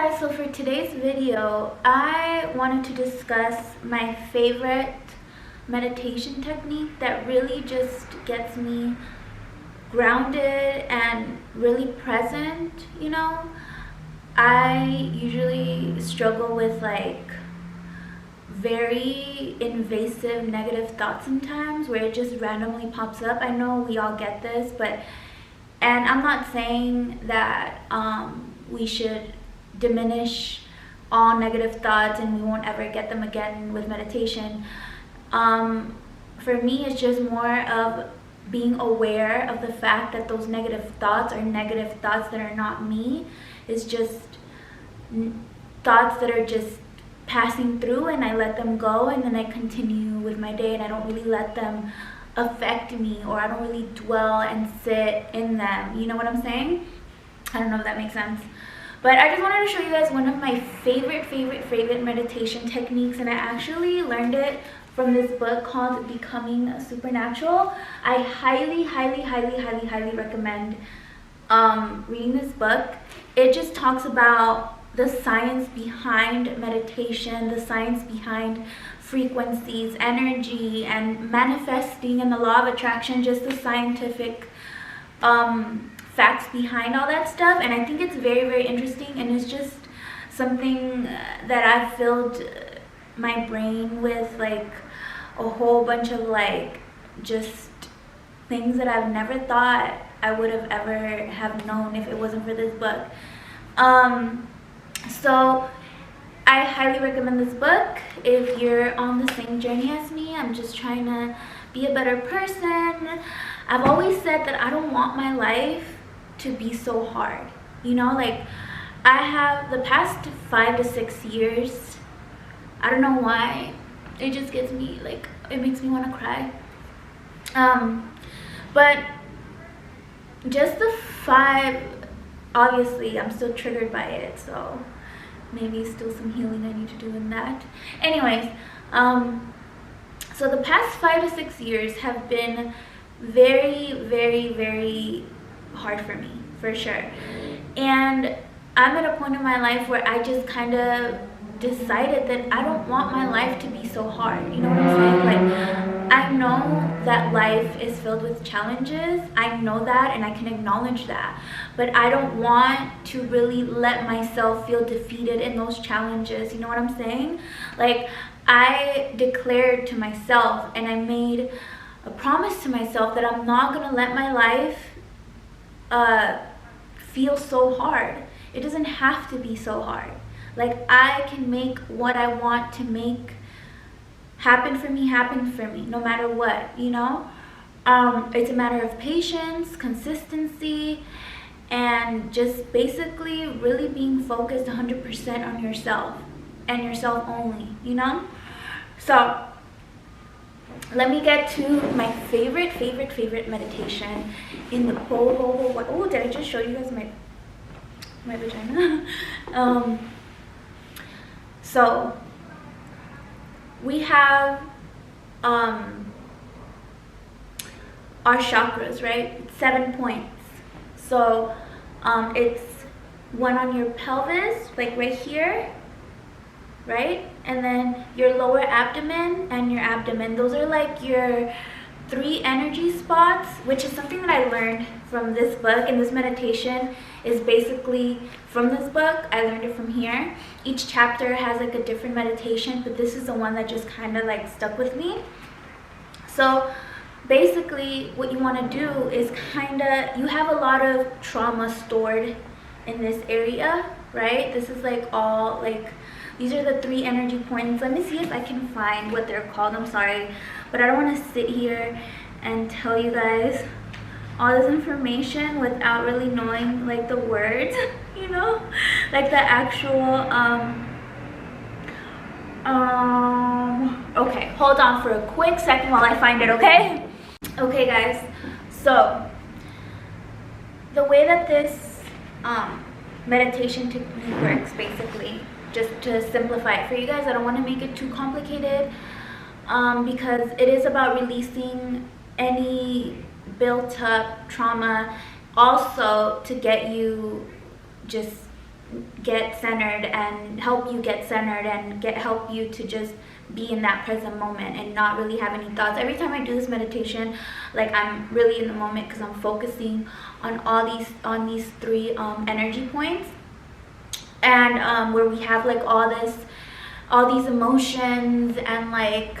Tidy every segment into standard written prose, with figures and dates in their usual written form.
guys, so for today's video, I wanted to discuss my favorite meditation technique that really just gets me grounded and really present, I usually struggle with like very invasive negative thoughts sometimes where it just randomly pops up. I know we all get this, and I'm not saying that we should diminish all negative thoughts and we won't ever get them again with meditation. For me, it's just more of being aware of the fact that those negative thoughts are negative thoughts that are not me. It's just thoughts that are just passing through, and I let them go, and then I continue with my day, and I don't really let them affect me, or I don't really dwell and sit in them. You know what I'm saying? I don't know if that makes sense. But I just wanted to show you guys one of my favorite meditation techniques, and I actually learned it from this book called Becoming Supernatural. I highly recommend reading this book. It just talks about the science behind meditation, the science behind frequencies, energy, and manifesting, and the law of attraction, just the scientific facts behind all that stuff. And I think it's very interesting, and it's just something that I've filled my brain with, like a whole bunch of like just things that I've never thought I would have ever have known if it wasn't for this book. So I highly recommend this book if you're on the same journey as me. I'm just trying to be a better person. I've always said that I don't want my life to be so hard. Like I have the past 5 to 6 years, I don't know why, it just gets me, like, it makes me want to cry. But just the 5, obviously I'm still triggered by it, so maybe still some healing I need to do in that. Anyways, so the past 5 to 6 years have been very hard for me, for sure. And I'm at a point in my life where I just kind of decided that I don't want my life to be so hard. You know what I'm saying? Like, I know that life is filled with challenges. I know that, and I can acknowledge that. But I don't want to really let myself feel defeated in those challenges. You know what I'm saying? Like, I declared to myself, and I made a promise to myself that I'm not going to let my life feel so hard. It doesn't have to be so hard. Like, I can make what I want to make happen for me, no matter what, It's a matter of patience, consistency, and just basically really being focused 100% on yourself and yourself only, So let me get to my favorite meditation in the whole world. Oh, did I just show you guys my vagina? So we have our chakras, right? 7 points. So it's one on your pelvis, like right here, right? And then your lower abdomen and your abdomen. Those are like your 3 energy spots, which is something that I learned from this book, and this meditation is basically from this book. I learned it from here. Each chapter has like a different meditation, but this is the one that just kind of like stuck with me. So basically what you want to do is you have a lot of trauma stored in this area, right? This is like all like, these are the 3 energy points. Let me see if I can find what they're called. I'm sorry, but I don't want to sit here and tell you guys all this information without really knowing like the words, like the actual okay, hold on for a quick second while I find it. Okay guys, so the way that this meditation technique works, basically, just to simplify it for you guys, I don't want to make it too complicated, because it is about releasing any built up trauma, also to get you just get centered and help you get centered and help you to just be in that present moment and not really have any thoughts. Every time I do this meditation, like, I'm really in the moment because I'm focusing on these three energy points, and where we have like all these emotions and like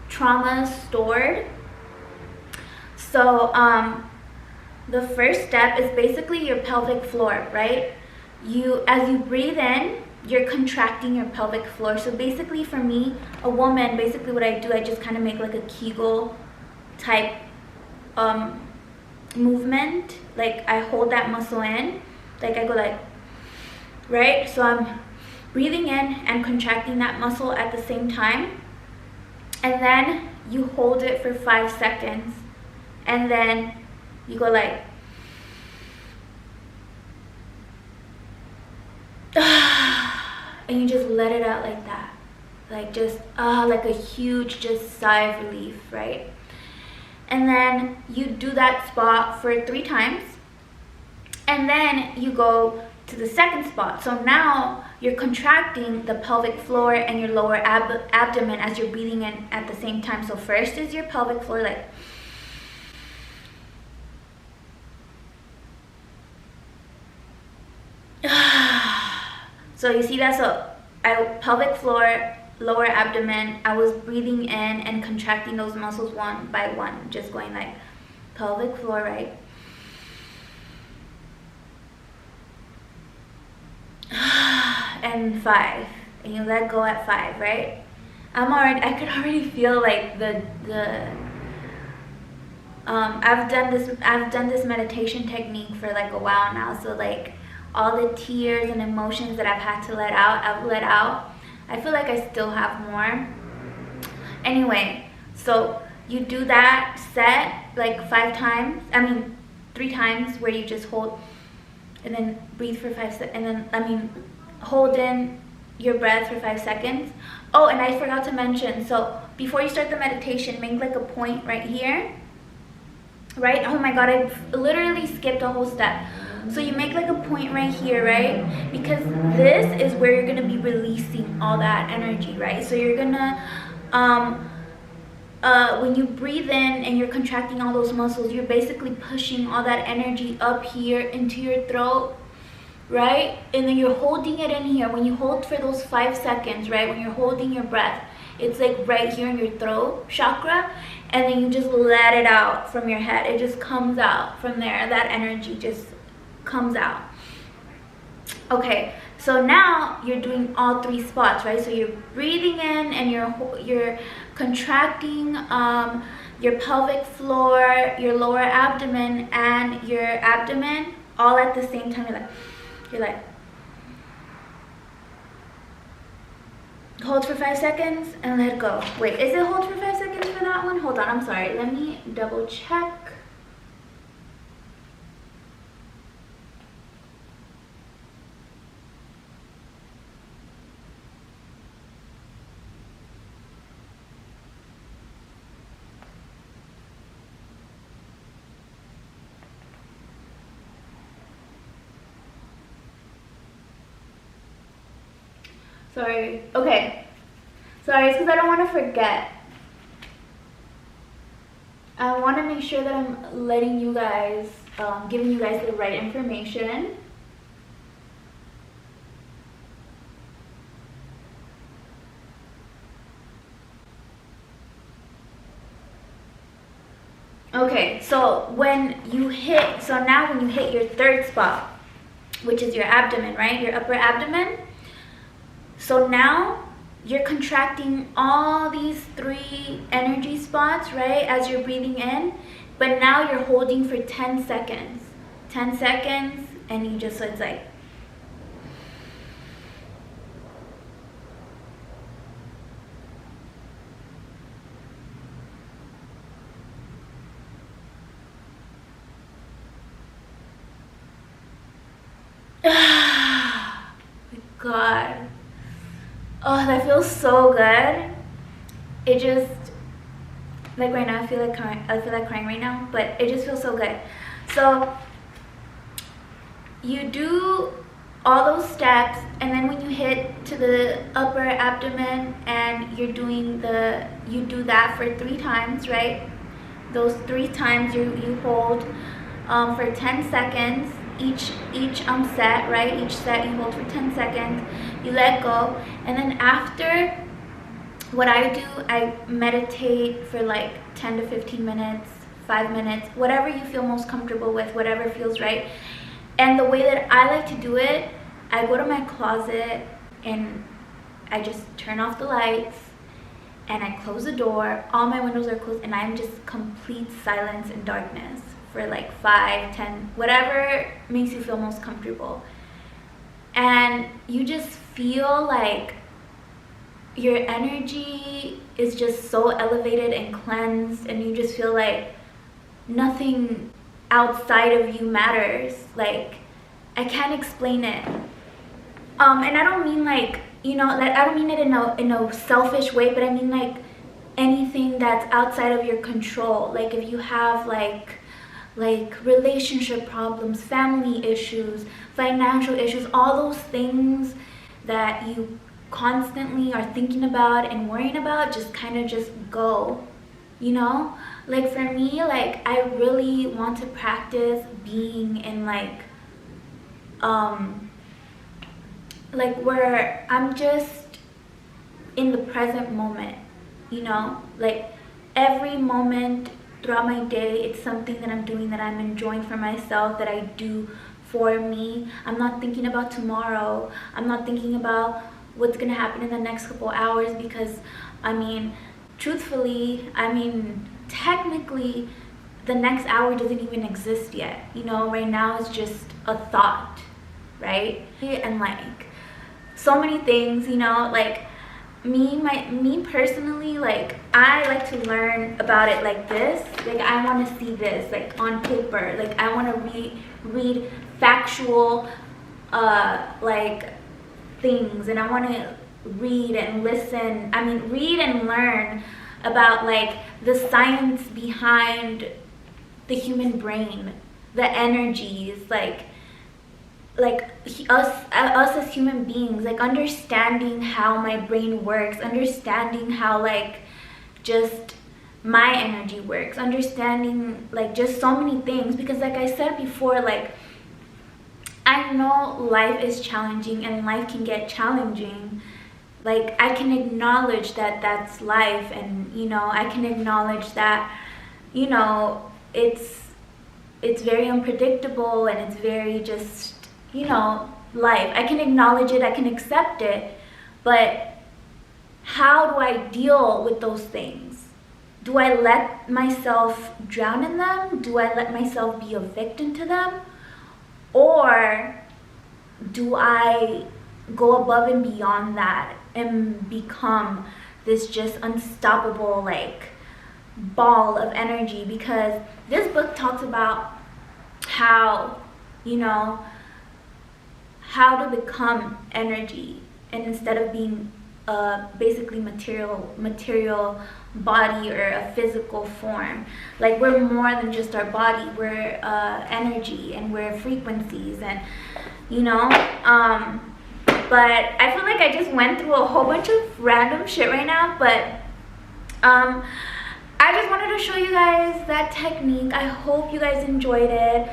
trauma stored. So the first step is basically your pelvic floor, right? As you breathe in, you're contracting your pelvic floor. So basically, for me, a woman, basically what I do, I just kind of make like a Kegel type movement. Like, I hold that muscle in, like I go like, right? So I'm breathing in and contracting that muscle at the same time, and then you hold it for 5 seconds, and then you go like, and you just let it out like that, like just like a huge just sigh of relief, right? And then you do that spot for 3 times, and then you go to the second spot. So now you're contracting the pelvic floor and your lower abdomen as you're breathing in at the same time. So first is your pelvic floor, like, so you see that? So pelvic floor, lower abdomen, I was breathing in and contracting those muscles one by one, just going like pelvic floor, right? And 5, and you let go at 5, right? I could already feel like I've done this meditation technique for like a while now, so like all the tears and emotions that I've had to let out, I've let out. I feel like I still have more. Anyway, so you do that set like 3 times, where you just hold and then breathe for 5 seconds, and then hold in your breath for 5 seconds. Oh, and I forgot to mention, so before you start the meditation, make like a point right here, right? Oh my god, I literally skipped a whole step. So you make like a point right here, right? Because this is where you're gonna be releasing all that energy, right? So you're gonna when you breathe in and you're contracting all those muscles, you're basically pushing all that energy up here into your throat, right? And then you're holding it in here. When you hold for those 5 seconds, right? When you're holding your breath, it's like right here in your throat chakra, and then you just let it out from your head. It just comes out from there. That energy just comes out. Okay, so now you're doing all 3 spots, right? So you're breathing in and you're contracting your pelvic floor, your lower abdomen, and your abdomen all at the same time. You're like hold for 5 seconds and let go. Wait, is it hold for 5 seconds for that one? Hold on, I'm sorry. Let me double check. Sorry. Okay. Sorry, it's because I don't want to forget. I want to make sure that I'm letting you guys, giving you guys the right information. Okay, so when you hit your 3rd spot, which is your abdomen, right? Your upper abdomen. So now you're contracting all these 3 energy spots, right, as you're breathing in, but now you're holding for 10 seconds. 10 seconds, and you just, so it's like, God. Oh, that feels so good. It just, like right now, I feel like crying right now, but it just feels so good. So you do all those steps, and then when you hit to the upper abdomen and you do that for 3 times, right? Those 3 times you hold for 10 seconds each set, right? Each set you hold for 10 seconds, you let go, and then after, what I do, I meditate for like 10 to 15 minutes, 5 minutes, whatever you feel most comfortable with, whatever feels right. And the way that I like to do it, I go to my closet and I just turn off the lights and I close the door, all my windows are closed, and I'm just complete silence and darkness for like 5, 10, whatever makes you feel most comfortable. And you just feel like your energy is just so elevated and cleansed, and you just feel like nothing outside of you matters. Like, I can't explain it. And I don't mean like, you know, like, I don't mean it in a selfish way, but I mean like anything that's outside of your control. Like if you have like relationship problems, family issues, financial issues, all those things that you constantly are thinking about and worrying about, just kind of just go, you know? Like for me, like I really want to practice being in like where I'm just in the present moment, you know? Like every moment throughout my day, it's something that I'm doing that I'm enjoying for myself, that I do for me. I'm not thinking about tomorrow. I'm not thinking about what's gonna happen in the next couple hours, because I mean, truthfully, I mean, technically the next hour doesn't even exist yet, you know? Right now it's just a thought, right? And like so many things, you know, like me personally, like I like to learn about it like this. Like I want to see this like on paper. Like I want to read factual like things, and I want to read and listen. I mean, read and learn about like the science behind the human brain, the energies, like us as human beings, like understanding how my brain works, understanding how like just my energy works, understanding like just so many things. Because like I said before, like I know life is challenging and life can get challenging. Like I can acknowledge that that's life, and you know, I can acknowledge that, you know, it's very unpredictable and it's very just, you know, life. I can acknowledge it, I can accept it, but how do I deal with those things? Do I let myself drown in them? Do I let myself be a victim to them? Or do I go above and beyond that and become this just unstoppable like ball of energy? Because this book talks about how, you know, how to become energy, and instead of being basically material body or a physical form. Like we're more than just our body, we're energy, and we're frequencies, and you know, but I feel like I just went through a whole bunch of random shit right now, but I just wanted to show you guys that technique. I hope you guys enjoyed it.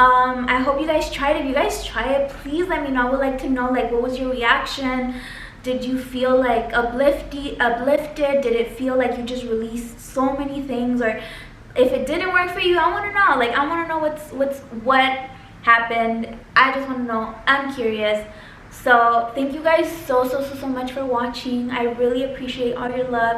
I hope you guys tried it. If you guys try it, please let me know. I would like to know, like, what was your reaction? Did you feel like uplifted? Did it feel like you just released so many things? Or if it didn't work for you, I want to know. Like, I want to know what happened. I just want to know. I'm curious. So thank you guys so much for watching. I really appreciate all your love.